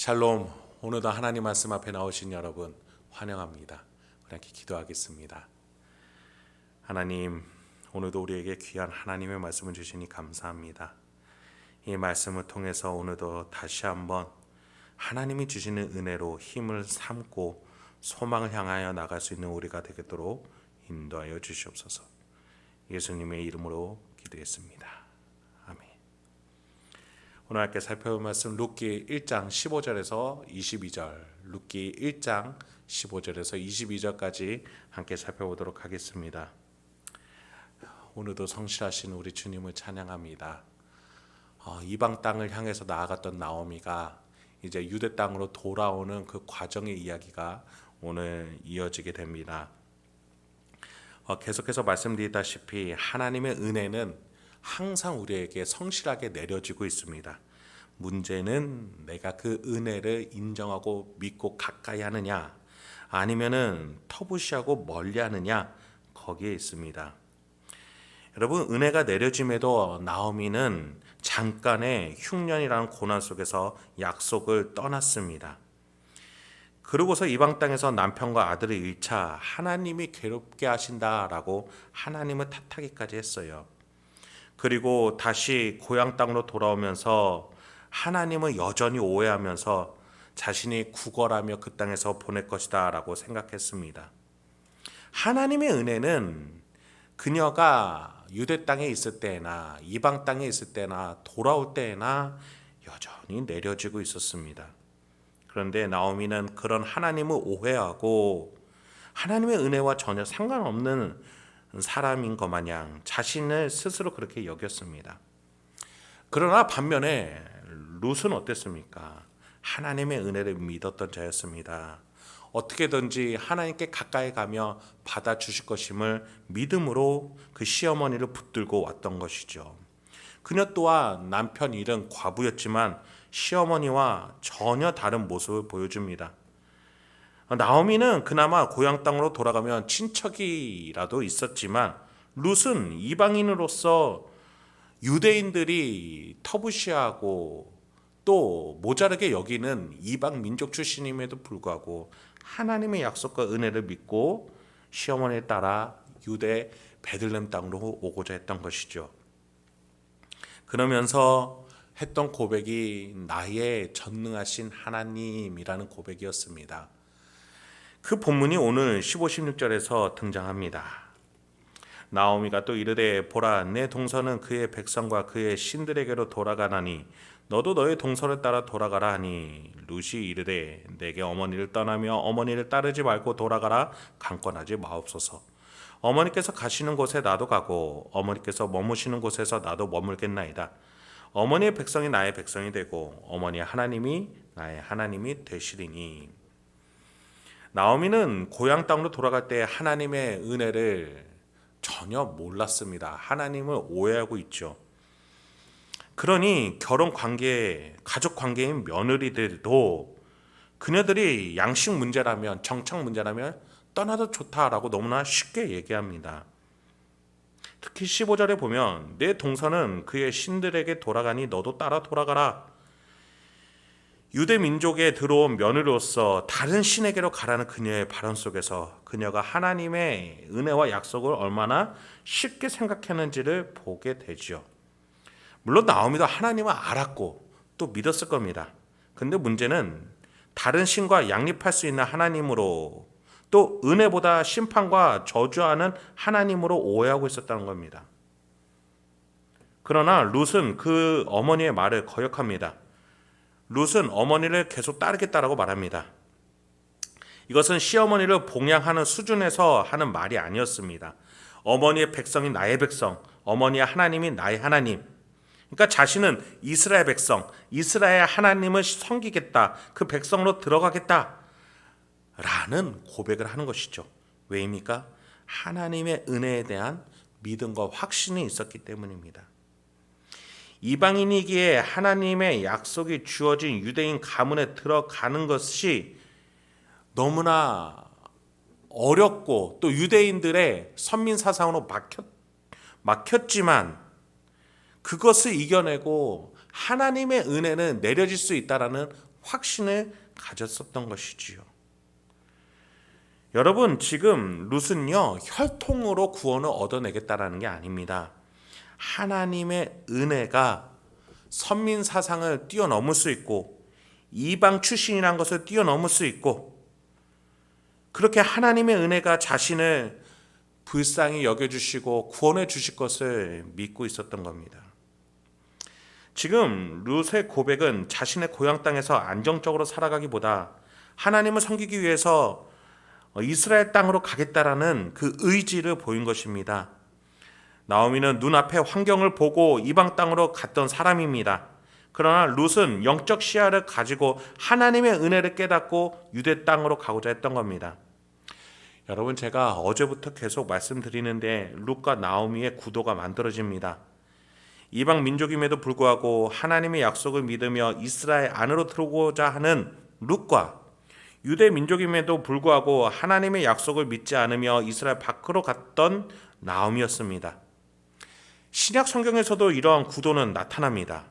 샬롬. 오늘도 하나님 말씀 앞에 나오신 여러분 환영합니다. 우리 함께 기도하겠습니다. 하나님, 오늘도 우리에게 귀한 하나님의 말씀을 주시니 감사합니다. 이 말씀을 통해서 오늘도 다시 한번 하나님이 주시는 은혜로 힘을 삼고 소망을 향하여 나갈 수 있는 우리가 되도록 인도하여 주시옵소서. 예수님의 이름으로 기도했습니다. 아멘. 오늘 함께 살펴볼 말씀 룻기 1장 15절에서 22절, 룻기 1장 15절에서 22절까지 함께 살펴보도록 하겠습니다. 오늘도 성실하신 우리 주님을 찬양합니다. 이방 땅을 향해서 나아갔던 나오미가 이제 유대 땅으로 돌아오는 그 과정의 이야기가 오늘 이어지게 됩니다. 계속해서 말씀드리다시피 하나님의 은혜는 항상 우리에게 성실하게 내려지고 있습니다. 문제는 내가 그 은혜를 인정하고 믿고 가까이 하느냐, 아니면은 터부시하고 멀리 하느냐, 거기에 있습니다. 여러분, 은혜가 내려짐에도 나오미는 잠깐의 흉년이라는 고난 속에서 약속을 떠났습니다. 그러고서 이방 땅에서 남편과 아들을 잃자 하나님이 괴롭게 하신다라고 하나님을 탓하기까지 했어요. 그리고 다시 고향 땅으로 돌아오면서 하나님을 여전히 오해하면서 자신이 구걸하며 그 땅에서 보낼 것이다 라고 생각했습니다. 하나님의 은혜는 그녀가 유대 땅에 있을 때나 이방 땅에 있을 때나 돌아올 때나 여전히 내려지고 있었습니다. 그런데 나오미는 그런 하나님을 오해하고 하나님의 은혜와 전혀 상관없는 사람인 것 마냥 자신을 스스로 그렇게 여겼습니다. 그러나 반면에 룻은 어땠습니까? 하나님의 은혜를 믿었던 자였습니다. 어떻게든지 하나님께 가까이 가며 받아주실 것임을 믿음으로 그 시어머니를 붙들고 왔던 것이죠. 그녀 또한 남편 잃은 과부였지만 시어머니와 전혀 다른 모습을 보여줍니다. 나오미는 그나마 고향 땅으로 돌아가면 친척이라도 있었지만 룻은 이방인으로서 유대인들이 터부시하고 또 모자르게 여기는 이방 민족 출신임에도 불구하고 하나님의 약속과 은혜를 믿고 시어머니를 따라 유대 베들레헴 땅으로 오고자 했던 것이죠. 그러면서 했던 고백이 나의 전능하신 하나님이라는 고백이었습니다. 그 본문이 오늘 15, 16절에서 등장합니다. 나오미가 또 이르되 보라, 내 동서는 그의 백성과 그의 신들에게로 돌아가나니 너도 너의 동서를 따라 돌아가라 하니 룻이 이르되 내게 어머니를 떠나며 어머니를 따르지 말고 돌아가라 강권하지 마옵소서. 어머니께서 가시는 곳에 나도 가고 어머니께서 머무시는 곳에서 나도 머물겠나이다. 어머니의 백성이 나의 백성이 되고 어머니의 하나님이 나의 하나님이 되시리니. 나오미는 고향 땅으로 돌아갈 때 하나님의 은혜를 전혀 몰랐습니다. 하나님을 오해하고 있죠. 그러니 결혼 관계, 가족 관계인 며느리들도 그녀들이 양식 문제라면, 정착 문제라면 떠나도 좋다라고 너무나 쉽게 얘기합니다. 특히 15절에 보면 내 동서는 그의 신들에게 돌아가니 너도 따라 돌아가라. 유대 민족에 들어온 며느리로서 다른 신에게로 가라는 그녀의 발언 속에서 그녀가 하나님의 은혜와 약속을 얼마나 쉽게 생각했는지를 보게 되죠. 물론 나오미도 하나님을 알았고 또 믿었을 겁니다. 근데 문제는 다른 신과 양립할 수 있는 하나님으로 또 은혜보다 심판과 저주하는 하나님으로 오해하고 있었다는 겁니다. 그러나 룻은 그 어머니의 말을 거역합니다. 룻은 어머니를 계속 따르겠다라고 말합니다. 이것은 시어머니를 봉양하는 수준에서 하는 말이 아니었습니다. 어머니의 백성이 나의 백성, 어머니의 하나님이 나의 하나님. 그러니까 자신은 이스라엘 백성, 이스라엘 하나님을 섬기겠다, 그 백성으로 들어가겠다 라는 고백을 하는 것이죠. 왜입니까? 하나님의 은혜에 대한 믿음과 확신이 있었기 때문입니다. 이방인이기에 하나님의 약속이 주어진 유대인 가문에 들어가는 것이 너무나 어렵고 또 유대인들의 선민 사상으로 막혔지만 그것을 이겨내고 하나님의 은혜는 내려질 수 있다라는 확신을 가졌었던 것이지요. 여러분, 지금 룻은요, 혈통으로 구원을 얻어내겠다라는 게 아닙니다. 하나님의 은혜가 선민 사상을 뛰어넘을 수 있고 이방 출신이라는 것을 뛰어넘을 수 있고, 그렇게 하나님의 은혜가 자신을 불쌍히 여겨주시고 구원해 주실 것을 믿고 있었던 겁니다. 지금 룻의 고백은 자신의 고향 땅에서 안정적으로 살아가기보다 하나님을 섬기기 위해서 이스라엘 땅으로 가겠다라는 그 의지를 보인 것입니다. 나오미는 눈앞에 환경을 보고 이방 땅으로 갔던 사람입니다. 그러나 룻은 영적 시야를 가지고 하나님의 은혜를 깨닫고 유대 땅으로 가고자 했던 겁니다. 여러분, 제가 어제부터 계속 말씀드리는데 룻과 나오미의 구도가 만들어집니다. 이방 민족임에도 불구하고 하나님의 약속을 믿으며 이스라엘 안으로 들어오고자 하는 룻과 유대 민족임에도 불구하고 하나님의 약속을 믿지 않으며 이스라엘 밖으로 갔던 나오미였습니다. 신약 성경에서도 이러한 구도는 나타납니다.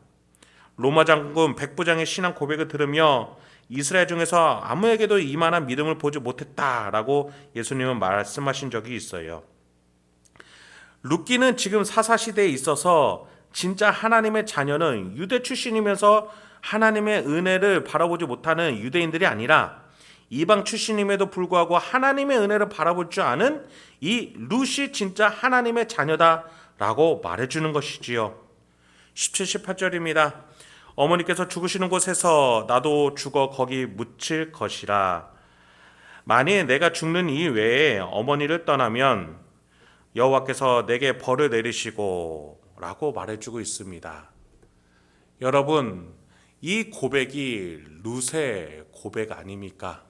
로마 장군 백부장의 신앙 고백을 들으며 이스라엘 중에서 아무에게도 이만한 믿음을 보지 못했다라고 예수님은 말씀하신 적이 있어요. 룻기는 지금 사사시대에 있어서 진짜 하나님의 자녀는 유대 출신이면서 하나님의 은혜를 바라보지 못하는 유대인들이 아니라 이방 출신임에도 불구하고 하나님의 은혜를 바라볼 줄 아는 이 룻이 진짜 하나님의 자녀다라고 말해주는 것이지요. 17, 18절입니다. 어머니께서 죽으시는 곳에서 나도 죽어 거기 묻힐 것이라. 만일 내가 죽는 이외에 어머니를 떠나면 여호와께서 내게 벌을 내리시고 라고 말해주고 있습니다. 여러분, 이 고백이 룻의 고백 아닙니까?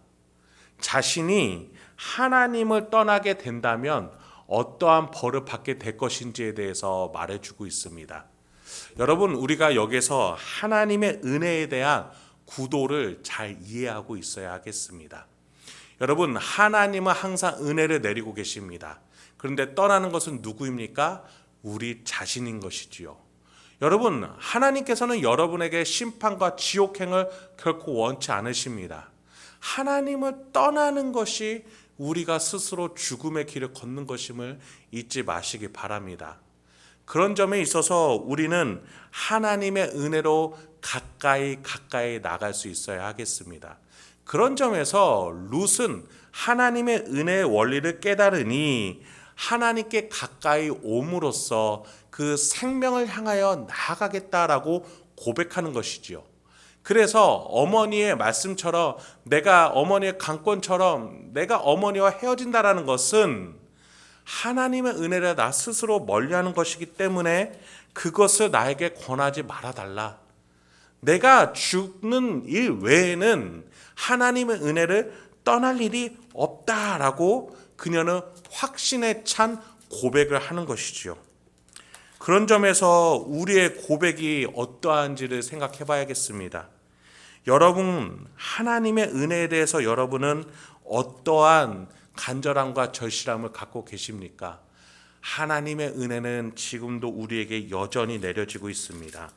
자신이 하나님을 떠나게 된다면 어떠한 벌을 받게 될 것인지에 대해서 말해주고 있습니다. 여러분, 우리가 여기서 하나님의 은혜에 대한 구도를 잘 이해하고 있어야 하겠습니다. 여러분, 하나님은 항상 은혜를 내리고 계십니다. 그런데 떠나는 것은 누구입니까? 우리 자신인 것이지요. 여러분, 하나님께서는 여러분에게 심판과 지옥행을 결코 원치 않으십니다. 하나님을 떠나는 것이 우리가 스스로 죽음의 길을 걷는 것임을 잊지 마시기 바랍니다. 그런 점에 있어서 우리는 하나님의 은혜로 가까이 나갈 수 있어야 하겠습니다. 그런 점에서 룻은 하나님의 은혜의 원리를 깨달으니 하나님께 가까이 옴으로써 그 생명을 향하여 나아가겠다라고 고백하는 것이지요. 그래서 어머니의 말씀처럼, 내가 어머니의 강권처럼 내가 어머니와 헤어진다라는 것은 하나님의 은혜를 나 스스로 멀리하는 것이기 때문에 그것을 나에게 권하지 말아달라. 내가 죽는 일 외에는 하나님의 은혜를 떠날 일이 없다라고 그녀는 확신에 찬 고백을 하는 것이지요. 그런 점에서 우리의 고백이 어떠한지를 생각해 봐야겠습니다. 여러분, 하나님의 은혜에 대해서 여러분은 어떠한 간절함과 절실함을 갖고 계십니까? 하나님의 은혜는 지금도 우리에게 여전히 내려지고 있습니다.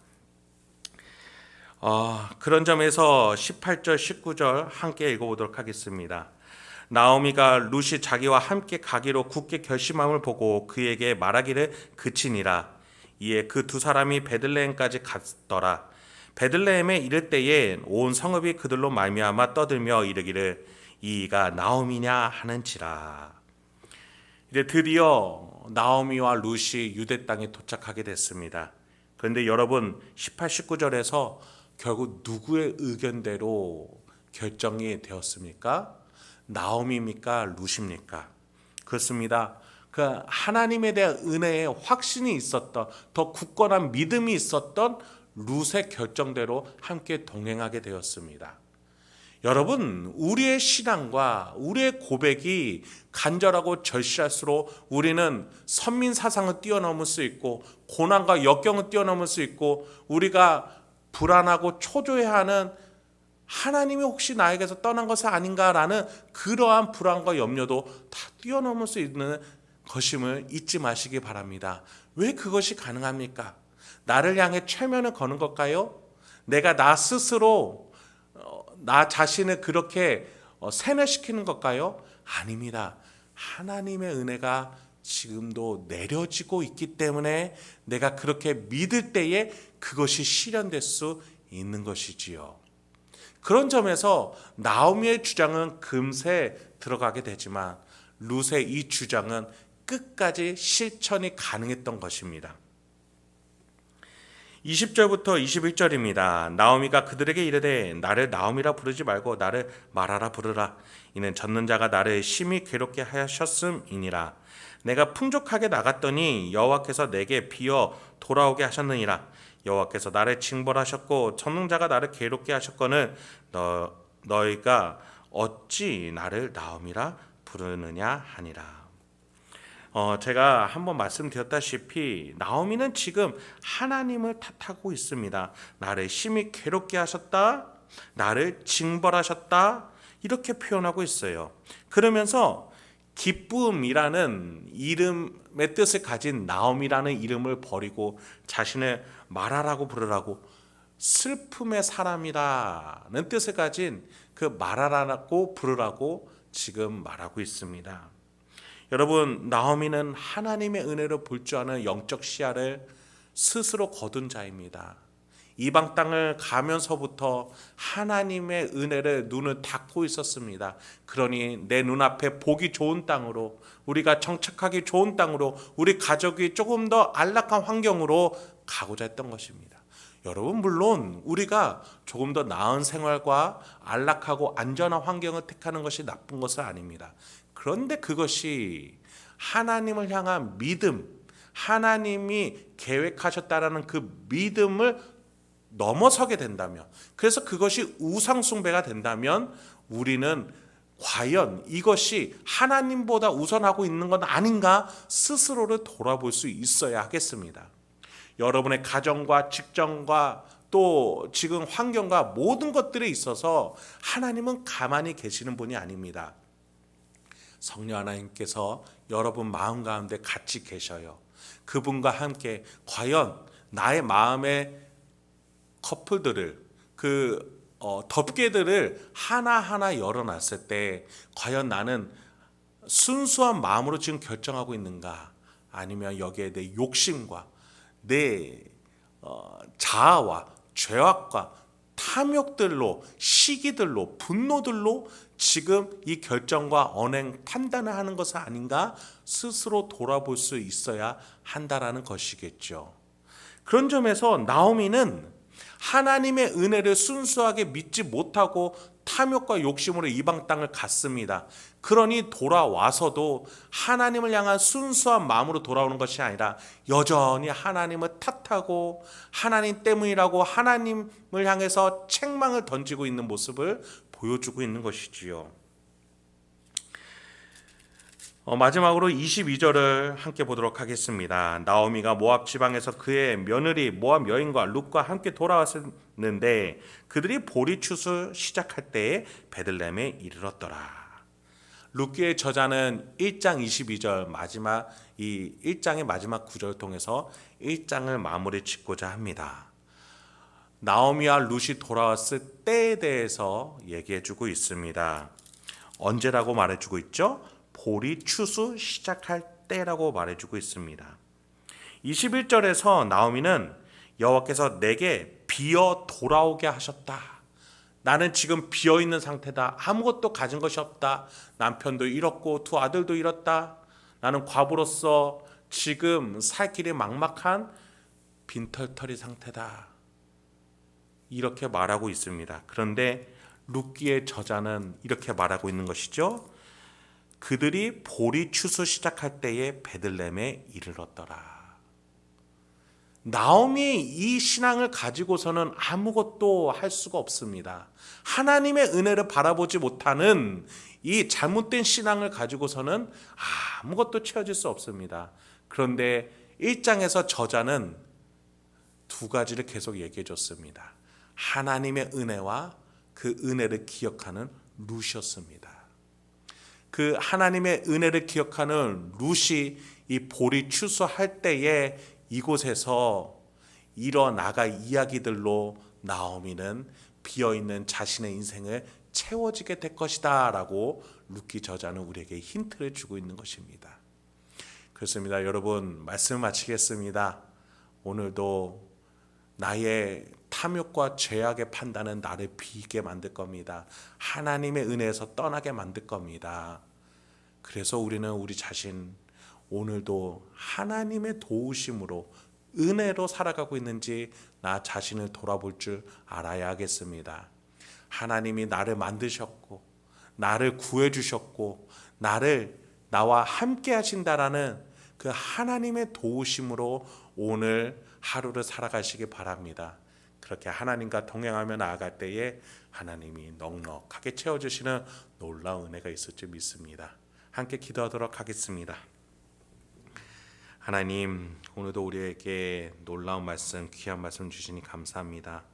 그런 점에서 18절, 19절 함께 읽어보도록 하겠습니다. 나오미가 룻이 자기와 함께 가기로 굳게 결심함을 보고 그에게 말하기를 그치니라. 이에 그 두 사람이 베들레헴까지 갔더라. 베들레헴에 이를 때에 온 성읍이 그들로 말미암아 떠들며 이르기를 이가 나오미냐 하는지라. 이제 드디어 나오미와 룻이 유대 땅에 도착하게 됐습니다. 그런데 여러분, 18, 19절에서 결국 누구의 의견대로 결정이 되었습니까? 나오미입니까? 룻입니까? 그렇습니다. 그 하나님에 대한 은혜에 확신이 있었던, 더 굳건한 믿음이 있었던 룻의 결정대로 함께 동행하게 되었습니다. 여러분, 우리의 신앙과 우리의 고백이 간절하고 절실할수록 우리는 선민 사상을 뛰어넘을 수 있고 고난과 역경을 뛰어넘을 수 있고 우리가 불안하고 초조해하는 하나님이 혹시 나에게서 떠난 것은 아닌가라는 그러한 불안과 염려도 다 뛰어넘을 수 있는 것임을 잊지 마시기 바랍니다. 왜 그것이 가능합니까? 나를 향해 최면을 거는 걸까요? 내가 나 스스로 나 자신을 그렇게 세뇌시키는 걸까요? 아닙니다. 하나님의 은혜가 지금도 내려지고 있기 때문에 내가 그렇게 믿을 때에 그것이 실현될 수 있는 것이지요. 그런 점에서 나오미의 주장은 금세 들어가게 되지만 룻의 이 주장은 끝까지 실천이 가능했던 것입니다. 20절부터 21절입니다. 나오미가 그들에게 이르되 나를 나오미라 부르지 말고 나를 마라라 부르라. 이는 젖는 자가 나를 심히 괴롭게 하셨음이니라. 내가 풍족하게 나갔더니 여호와께서 내게 비어 돌아오게 하셨느니라. 여호와께서 나를 징벌하셨고 젖는 자가 나를 괴롭게 하셨거늘 너희가 어찌 나를 나오미라 부르느냐 하니라. 제가 한번 말씀드렸다시피 나오미는 지금 하나님을 탓하고 있습니다. 나를 심히 괴롭게 하셨다, 나를 징벌하셨다, 이렇게 표현하고 있어요. 그러면서 기쁨이라는 이름의 뜻을 가진 나오미라는 이름을 버리고 자신을 마라라고 부르라고, 슬픔의 사람이라는 뜻을 가진 그 마라라고 부르라고 지금 말하고 있습니다. 여러분, 나오미는 하나님의 은혜를 볼 줄 아는 영적 시야를 스스로 거둔 자입니다. 이방 땅을 가면서부터 하나님의 은혜를 눈을 닫고 있었습니다. 그러니 내 눈앞에 보기 좋은 땅으로, 우리가 정착하기 좋은 땅으로, 우리 가족이 조금 더 안락한 환경으로 가고자 했던 것입니다. 여러분, 물론 우리가 조금 더 나은 생활과 안락하고 안전한 환경을 택하는 것이 나쁜 것은 아닙니다. 그런데 그것이 하나님을 향한 믿음, 하나님이 계획하셨다라는 그 믿음을 넘어서게 된다면, 그래서 그것이 우상숭배가 된다면 우리는 과연 이것이 하나님보다 우선하고 있는 건 아닌가 스스로를 돌아볼 수 있어야 하겠습니다. 여러분의 가정과 직장과 또 지금 환경과 모든 것들에 있어서 하나님은 가만히 계시는 분이 아닙니다. 성령 하나님께서 여러분 마음 가운데 같이 계셔요. 그분과 함께 과연 나의 마음의 커플들을, 덮개들을 하나하나 열어놨을 때 과연 나는 순수한 마음으로 지금 결정하고 있는가, 아니면 여기에 내 욕심과 내 자아와 죄악과 탐욕들로, 시기들로, 분노들로 지금 이 결정과 언행, 판단을 하는 것은 아닌가 스스로 돌아볼 수 있어야 한다라는 것이겠죠. 그런 점에서 나오미는 하나님의 은혜를 순수하게 믿지 못하고 탐욕과 욕심으로 이방 땅을 갔습니다. 그러니 돌아와서도 하나님을 향한 순수한 마음으로 돌아오는 것이 아니라 여전히 하나님을 탓하고 하나님 때문이라고 하나님을 향해서 책망을 던지고 있는 모습을 보여주고 있는 것이지요. 마지막으로 22절을 함께 보도록 하겠습니다. 나오미가 모압 지방에서 그의 며느리 모압 여인과 룻과 함께 돌아왔었는데 그들이 보리 추수 시작할 때에 베들레헴에 이르렀더라. 룻기의 저자는 1장 22절 마지막, 이 1장의 마지막 구절을 통해서 1장을 마무리 짓고자 합니다. 나오미와 룻이 돌아왔을 때에 대해서 얘기해주고 있습니다. 언제라고 말해주고 있죠? 보리 추수 시작할 때라고 말해주고 있습니다. 21절에서 나오미는 여호와께서 내게 비어 돌아오게 하셨다. 나는 지금 비어있는 상태다. 아무것도 가진 것이 없다. 남편도 잃었고 두 아들도 잃었다. 나는 과부로서 지금 살 길이 막막한 빈털터리 상태다. 이렇게 말하고 있습니다. 그런데 룻기의 저자는 이렇게 말하고 있는 것이죠. 그들이 보리 추수 시작할 때에 베들레헴에 이르렀더라. 나오미의 이 신앙을 가지고서는 아무것도 할 수가 없습니다. 하나님의 은혜를 바라보지 못하는 이 잘못된 신앙을 가지고서는 아무것도 채워질 수 없습니다. 그런데 1장에서 저자는 두 가지를 계속 얘기해 줬습니다. 하나님의 은혜와 그 은혜를 기억하는 룻이었습니다. 그 하나님의 은혜를 기억하는 룻이 이 보리 추수할 때에 이곳에서 일어나가 이야기들로 나오미는 비어있는 자신의 인생을 채워지게 될 것이다 라고 루키 저자는 우리에게 힌트를 주고 있는 것입니다. 그렇습니다. 여러분, 말씀을 마치겠습니다. 오늘도 나의 탐욕과 죄악의 판단은 나를 비게 만들 겁니다. 하나님의 은혜에서 떠나게 만들 겁니다. 그래서 우리는 우리 자신 오늘도 하나님의 도우심으로 은혜로 살아가고 있는지 나 자신을 돌아볼 줄 알아야 하겠습니다. 하나님이 나를 만드셨고 나를 구해 주셨고 나와 함께 하신다라는 그 하나님의 도우심으로 오늘 하루를 살아가시기 바랍니다. 그렇게 하나님과 동행하며 나아갈 때에 하나님이 넉넉하게 채워주시는 놀라운 은혜가 있을 줄 믿습니다. 함께 기도하도록 하겠습니다. 하나님, 오늘도 우리에게 놀라운 말씀, 귀한 말씀 주시니 감사합니다.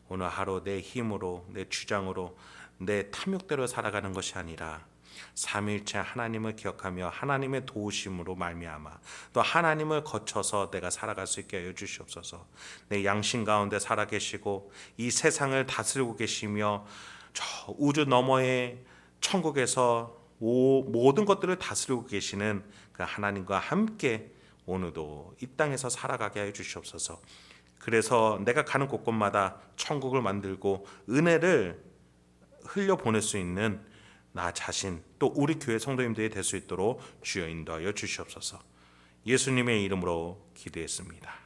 오늘 하루 내 힘으로, 내 주장으로, 내 탐욕대로 살아가는 것이 아니라 삼위일체 하나님을 기억하며 하나님의 도우심으로 말미암아 또 하나님을 거쳐서 내가 살아갈 수 있게 하여 주시옵소서. 내 양심 가운데 살아계시고 이 세상을 다스리고 계시며 저 우주 너머의 천국에서 모든 것들을 다스리고 계시는 그 하나님과 함께 오늘도 이 땅에서 살아가게 하여 주시옵소서. 그래서 내가 가는 곳곳마다 천국을 만들고 은혜를 흘려보낼 수 있는 나 자신 또 우리 교회 성도님들이 될 수 있도록 주여 인도하여 주시옵소서. 예수님의 이름으로 기도했습니다.